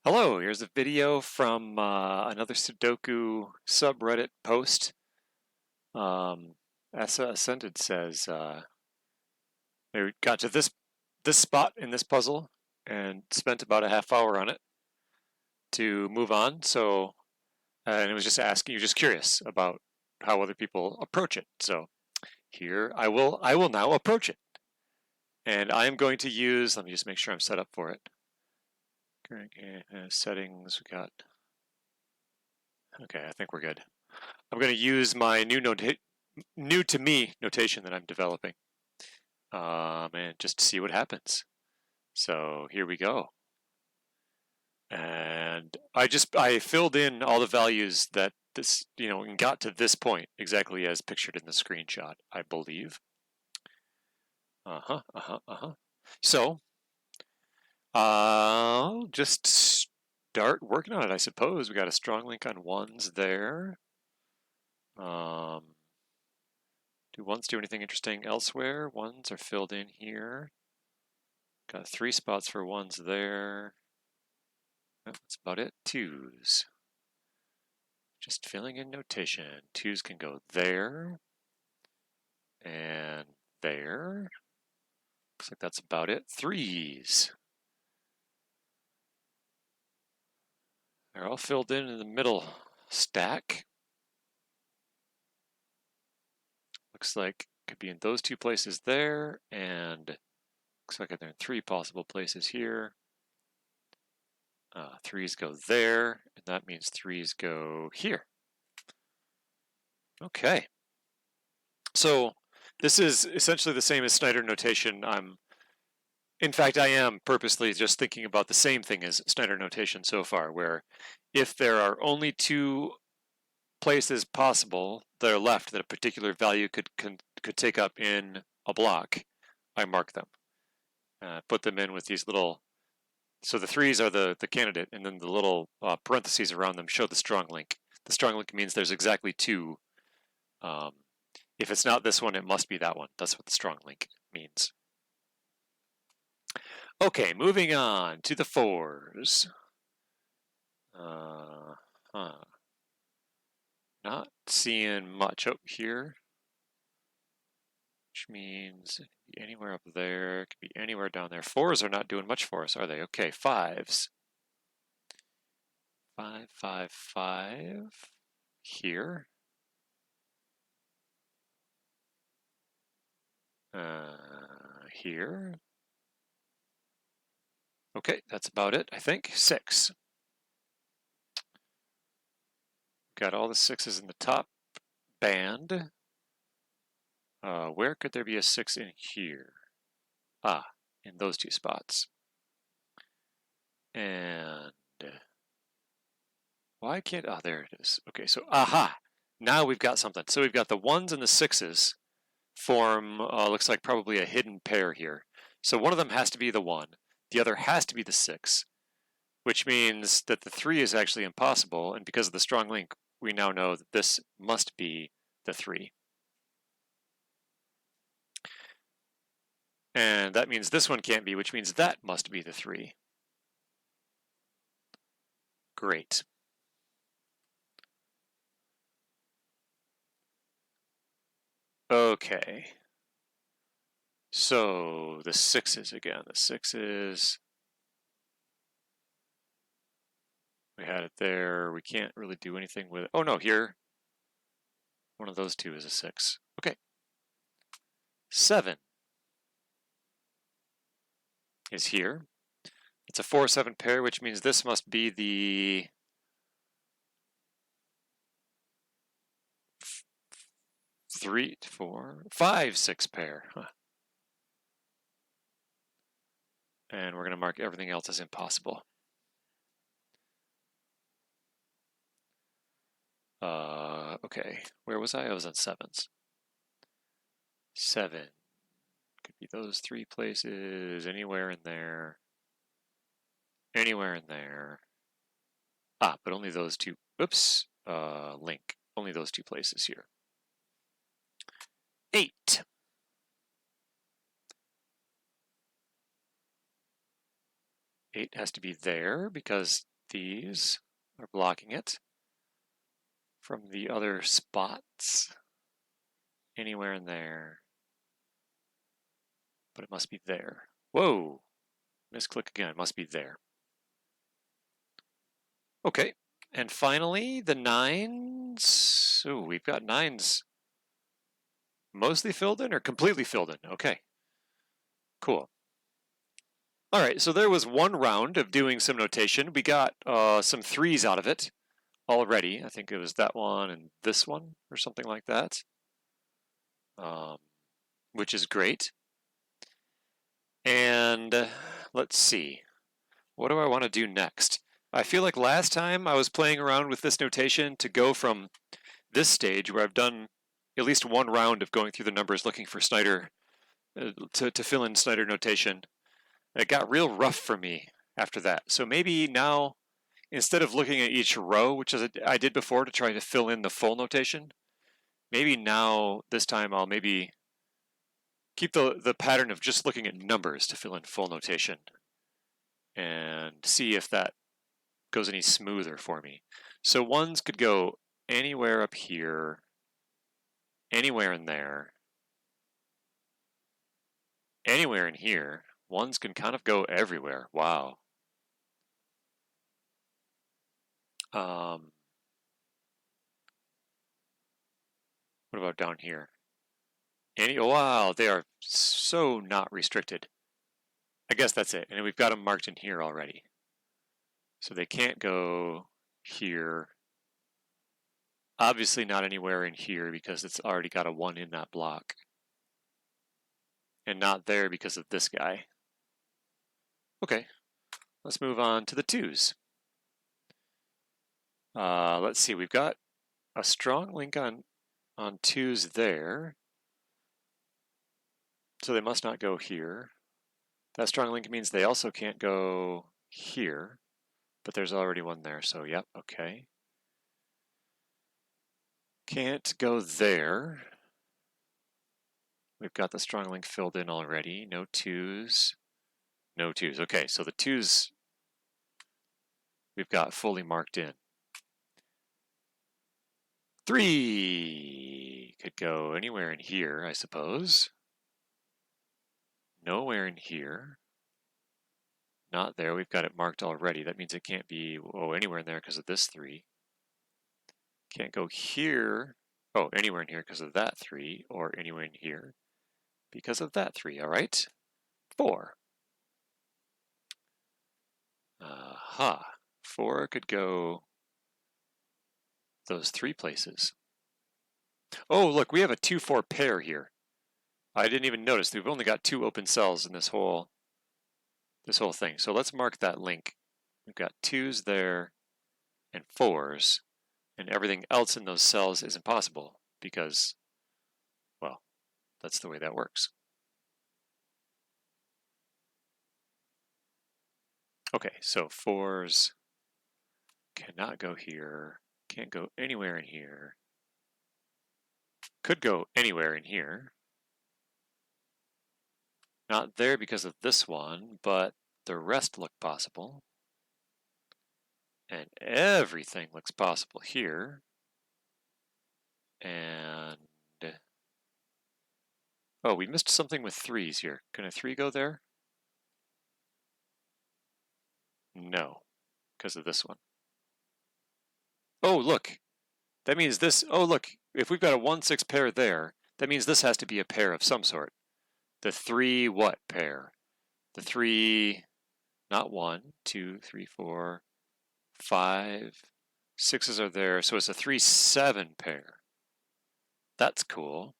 Hello, here's a video from another Sudoku subreddit post. Essa Ascended says they got to this spot in this puzzle and spent about a half hour on it to move on. So, and it was just asking, you're just curious about how other people approach it. So here I will now approach it, and I am going to use. Let me just make sure I'm set up for it. Settings. We got. Okay, I think we're good. I'm going to use my new to me notation that I'm developing, and just see what happens. So here we go. And I filled in all the values that this, and got to this point exactly as pictured in the screenshot, I believe. So I'll just start working on it, I suppose. We got a strong link on ones there. Do ones do anything interesting elsewhere? Ones are filled in here. Got 3 spots for ones there. That's about it. Twos. Just filling in notation. Twos can go there. And there. Looks like that's about it. Threes. They're all filled in the middle stack. Looks like could be in those 2 places there, and looks like they're in 3 possible places here. Threes go there, and that means threes go here. Okay. So this is essentially the same as Snyder notation. In fact, I am purposely just thinking about the same thing as Snyder notation so far, where if there are only 2 places possible that are left that a particular value could take up in a block, I mark them. Put them in with these little, so the threes are the candidate, and then the little parentheses around them show the strong link. The strong link means there's exactly 2. If it's not this one, it must be that one. That's what the strong link means. Okay, moving on to the 4s. Not seeing much up here, which means it could be anywhere up there, it could be anywhere down there. 4s are not doing much for us, are they? Okay, 5s. 5, 5, 5. Here. Here. Okay, that's about it, I think. 6. Got all the 6s in the top band. Where could there be a 6 in here? In those 2 spots. And why can't, there it is. Okay, so, now we've got something. So we've got the 1s and the 6s form, looks like probably a hidden pair here. So one of them has to be the 1. The other has to be the 6, which means that the 3 is actually impossible, and because of the strong link, we now know that this must be the 3. And that means this one can't be, which means that must be the 3. Great. Okay. So the 6s again. The 6s. We had it there. We can't really do anything with it. Oh no, here. One of those 2 is a 6. Okay. 7 is here. It's a 4-7 pair, which means this must be the 3, 4, 5, 6 pair. And we're going to mark everything else as impossible. Okay, where was I? I was on 7s. 7. Could be those 3 places, anywhere in there. Anywhere in there. But only those 2. Oops, link. Only those 2 places here. 8. Eight has to be there because these are blocking it from the other spots. Anywhere in there. But it must be there. Whoa! Misclick again. It must be there. Okay. And finally, the 9s. Ooh, we've got 9s mostly filled in or completely filled in. Okay. Cool. All right, so there was one round of doing some notation. We got some 3s out of it already. I think it was that one and this one or something like that, which is great. And let's see. What do I want to do next? I feel like last time I was playing around with this notation to go from this stage where I've done at least one round of going through the numbers looking for Snyder, to fill in Snyder notation. It got real rough for me after that. So maybe now, instead of looking at each row, which is I did before to try to fill in the full notation, maybe now, this time, I'll maybe keep the pattern of just looking at numbers to fill in full notation and see if that goes any smoother for me. So 1s could go anywhere up here, anywhere in there, anywhere in here. 1s can kind of go everywhere. Wow. What about down here? Wow, they are so not restricted. I guess that's it. And we've got them marked in here already. So they can't go here. Obviously not anywhere in here because it's already got a 1 in that block. And not there because of this guy. Okay, let's move on to the 2s. Let's see, we've got a strong link on 2s there. So they must not go here. That strong link means they also can't go here, but there's already one there, so yep, okay. Can't go there. We've got the strong link filled in already. No 2s. No 2s. Okay, so the 2s we've got fully marked in. 3 could go anywhere in here, I suppose. Nowhere in here. Not there. We've got it marked already. That means it can't be anywhere in there because of this 3. Can't go here. Oh, anywhere in here because of that 3, or anywhere in here because of that 3. All right. 4. Aha. 4 could go those 3 places. Oh, look, we have a 2-4 pair here. I didn't even notice. We've only got 2 open cells in this whole thing. So let's mark that link. We've got 2s there and 4s, and everything else in those cells is impossible because, well, that's the way that works. Okay, so 4s cannot go here, can't go anywhere in here, could go anywhere in here. Not there because of this one, but the rest look possible. And everything looks possible here. And oh, we missed something with 3s here. Can a 3 go there? No, because of this one. Oh, look. That means this. Oh, look. If we've got a 1-6 pair there, that means this has to be a pair of some sort. The 3 what pair? The 3, not 1, 2, 3, 4, 5, 6s are there. So it's a 3-7 pair. That's cool.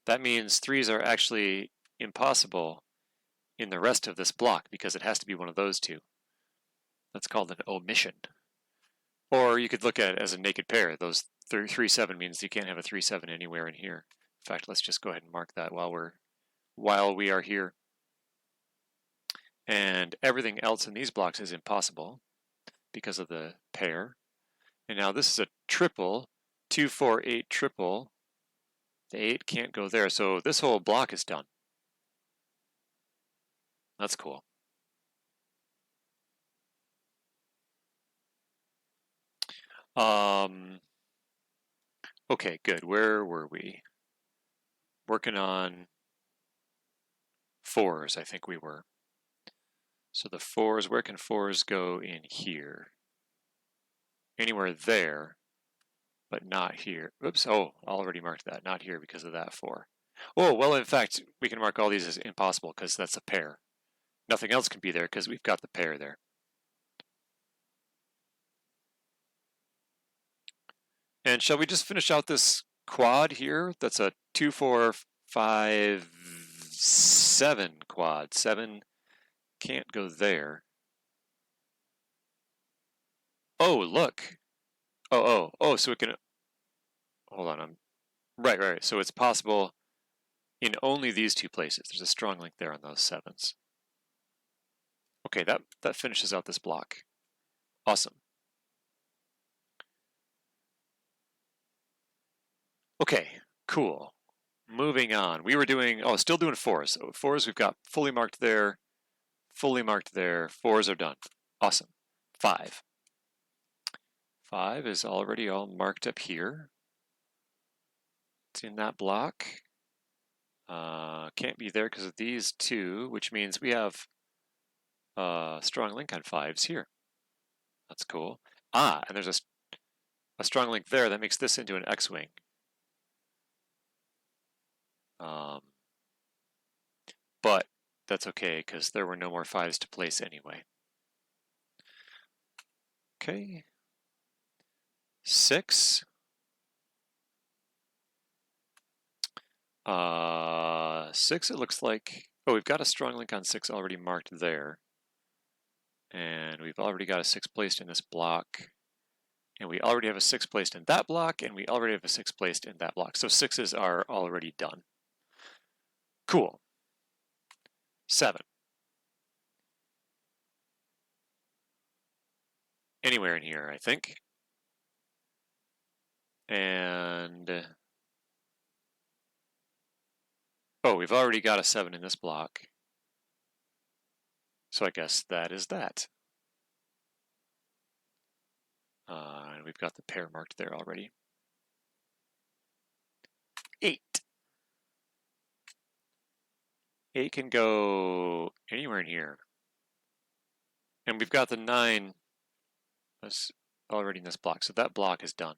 That means 3s are actually impossible in the rest of this block because it has to be one of those 2. That's called an omission. Or you could look at it as a naked pair. Those 3-7 means you can't have a 3-7 anywhere in here. In fact, let's just go ahead and mark that while we are here. And everything else in these blocks is impossible because of the pair. And now this is a triple, 2, 4, 8 triple. The 8 can't go there, so this whole block is done. That's cool. Okay, good. Where were we? Working on 4s, I think we were. So the 4s, where can 4s go in here? Anywhere there, but not here. Oops, oh, already marked that. Not here because of that 4. Oh, well, in fact, we can mark all these as impossible because that's a pair. Nothing else can be there because we've got the pair there. And shall we just finish out this quad here? That's a 2, 4, 5, 7 quad. 7 can't go there. Oh, look. Oh, so it can, hold on, right. So it's possible in only these 2 places. There's a strong link there on those 7s. Okay, that finishes out this block. Awesome. Okay, cool. Moving on. We were doing, still doing 4s. So 4s we've got fully marked there, fully marked there. 4s are done. Awesome. 5. 5 is already all marked up here. It's in that block. Can't be there because of these 2, which means we have a strong link on 5s here. That's cool. And there's a strong link there that makes this into an X-wing. But that's okay because there were no more 5s to place anyway. Okay. 6. 6, it looks like, we've got a strong link on 6 already marked there. And we've already got a 6 placed in this block. And we already have a 6 placed in that block, and we already have a 6 placed in that block. So 6s are already done. Cool. 7. Anywhere in here, I think. And we've already got a 7 in this block. So I guess that is that. And we've got the pair marked there already. 8. 8 can go anywhere in here. And we've got the 9 that's already in this block. So that block is done.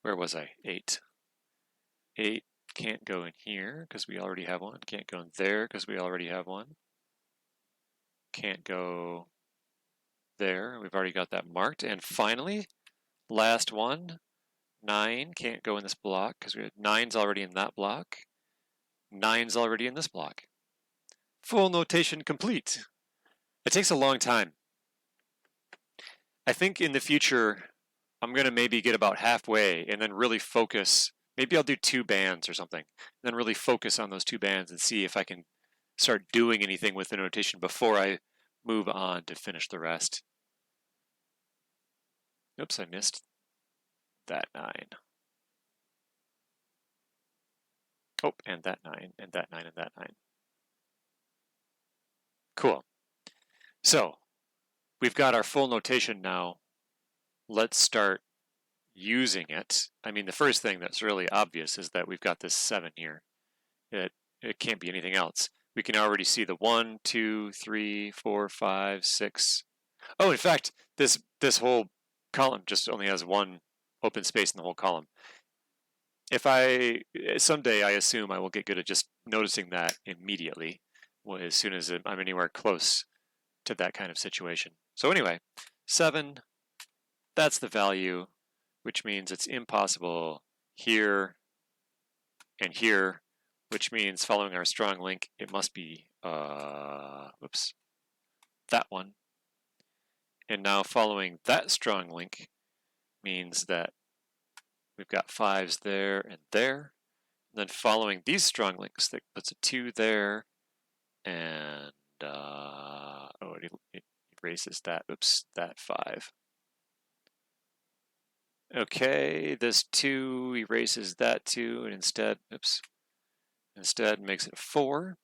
Where was I? 8. 8 can't go in here because we already have one. Can't go in there because we already have one. Can't go there. We've already got that marked. And finally, last one, 9 can't go in this block because we have 9's already in that block. 9's already in this block. Full notation complete. It takes a long time. I think in the future, I'm going to maybe get about halfway and then really focus. Maybe I'll do 2 bands or something, and then really focus on those 2 bands and see if I can start doing anything with the notation before I move on to finish the rest. Oops, I missed that 9. Oh, and that 9, and that 9, and that 9. Cool. So we've got our full notation now. Let's start using it. I mean, the first thing that's really obvious is that we've got this 7 here. It can't be anything else. We can already see the 1, 2, 3, 4, 5, 6. Oh, in fact, this whole column just only has 1 open space in the whole column. Someday I assume I will get good at just noticing that immediately as soon as I'm anywhere close to that kind of situation. So anyway, 7, that's the value, which means it's impossible here and here, which means following our strong link, it must be, that one. And now following that strong link means that we've got 5s there and there. And then following these strong links, that puts a 2 there, and it erases that. Oops, that 5. Okay, this 2 erases that 2, and instead makes it 4,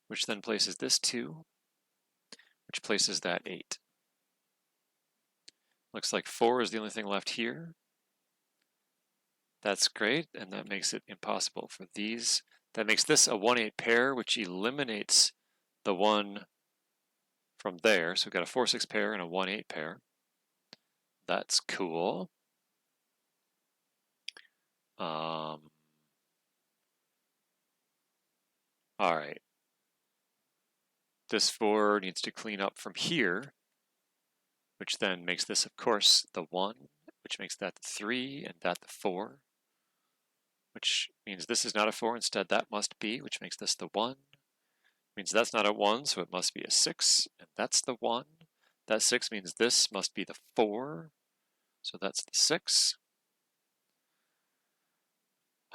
which then places this 2 which places that 8. Looks like 4 is the only thing left here. That's great, and that makes it impossible for these. That makes this a 1-8 pair, which eliminates the 1 from there. So we've got a 4-6 pair and a 1-8 pair. That's cool. All right. This 4 needs to clean up from here, which then makes this, of course, the 1, which makes that the 3, and that the 4, which means this is not a 4. Instead, that must be, which makes this the 1. Means that's not a 1, so it must be a 6, and that's the 1. That 6 means this must be the 4, so that's the 6.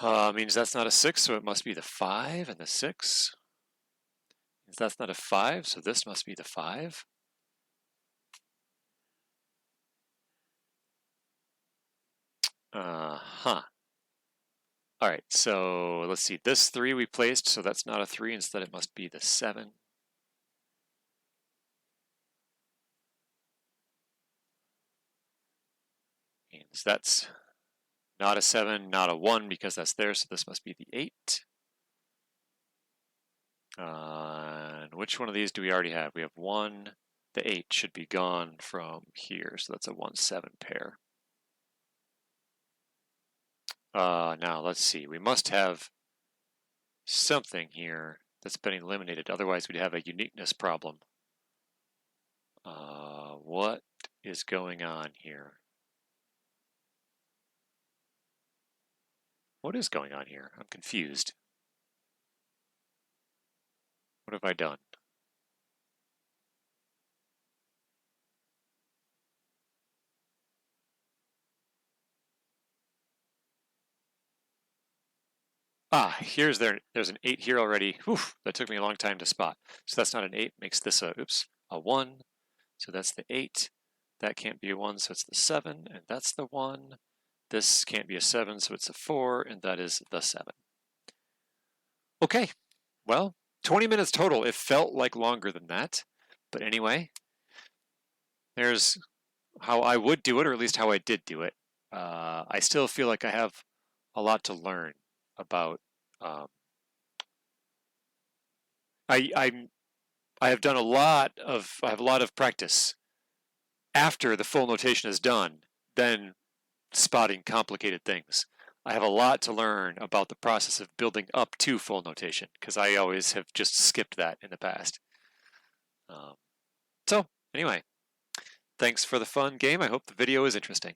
Means that's not a 6, so it must be the 5 and the 6. Means that's not a 5, so this must be the 5. All right, so let's see. This 3 we placed, so that's not a 3. Instead, it must be the 7. Means that's not a 7, not a 1, because that's there, so this must be the 8. And which one of these do we already have? We have 1. The 8 should be gone from here, so that's a 1-7 pair. Now, let's see. We must have something here that's been eliminated. Otherwise, we'd have a uniqueness problem. What is going on here? What is going on here? I'm confused. What have I done? There's an 8 here already. Whew, that took me a long time to spot. So that's not an 8, makes this a 1. So that's the 8. That can't be a 1, so it's the 7, and that's the 1. This can't be a 7, so it's a 4, and that is the 7. Okay, well, 20 minutes total. It felt like longer than that. But anyway, there's how I would do it, or at least how I did do it. I still feel like I have a lot to learn about. I have done I have a lot of practice after the full notation is done, then spotting complicated things. I have a lot to learn about the process of building up to full notation, because I always have just skipped that in the past. So anyway, thanks for the fun game. I hope the video is interesting.